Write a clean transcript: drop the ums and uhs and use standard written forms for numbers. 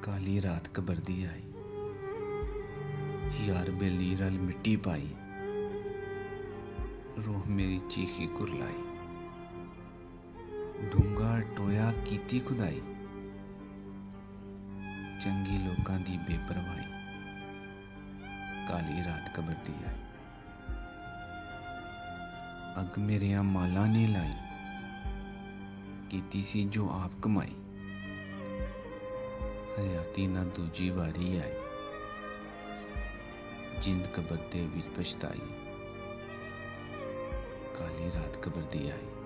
काली रात कबरदी आई, यार बेली रल मिट्टी पाई, रूह मेरी चीखी कुरलाई, डूंगा टोया कीती खुदाई, चंगी लोकां दी बेपरवाही, काली रात कबरदी आई। अग मेरिया माला ने लाई, कीती सी जो आप कमाई, हयाती ना दूजी वारी आई, जिंद कबर दे विच पछताई, काली रात कबर दी आई।